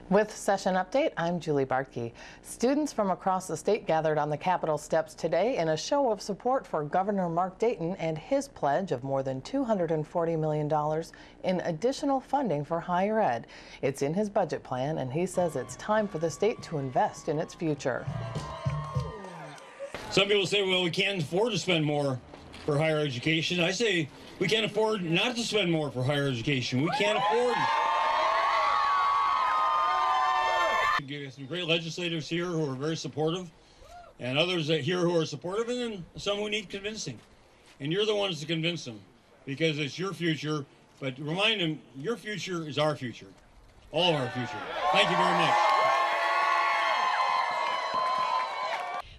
With Session Update, I'm Julie Bartke. Students from across the state gathered on the Capitol steps today in a show of support for Governor Mark Dayton and his pledge of more than $240 million in additional funding for higher ed. It's in his budget plan, and he says it's time for the state to invest in its future. Some people say, well, we can't afford to spend more for higher education. I say we can't afford not to spend more for higher education. We can't afford. We have some great legislators here who are very supportive, and others here who are supportive, and then some who need convincing. And you're the ones to convince them, because it's your future. But remind them, your future is our future, all of our future. Thank you very much.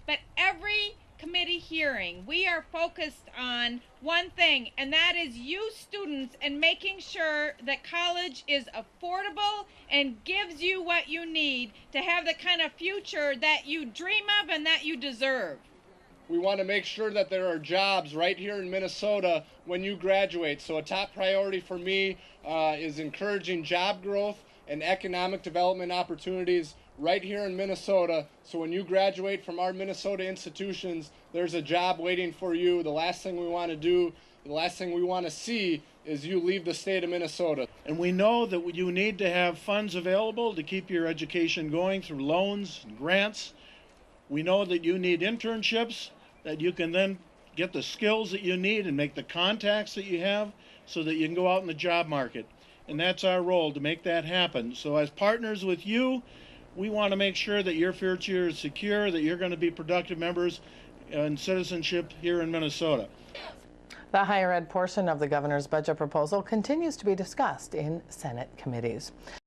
But every committee hearing, we are focused on one thing, and that is you students and making sure that college is affordable and gives you what you need to have the kind of future that you dream of and that you deserve. We want to make sure that there are jobs right here in Minnesota when you graduate. So a top priority for me is encouraging job growth and economic development opportunities right here in Minnesota. So when you graduate from our Minnesota institutions, there's a job waiting for you. The last thing we want to do, the last thing we want to see is you leave the state of Minnesota. And we know that you need to have funds available to keep your education going through loans and grants. We know that you need internships, that you can then get the skills that you need and make the contacts that you have so that you can go out in the job market. And that's our role, to make that happen. So as partners with you, we want to make sure that your future is secure, that you're going to be productive members in citizenship here in Minnesota. The higher ed portion of the governor's budget proposal continues to be discussed in Senate committees.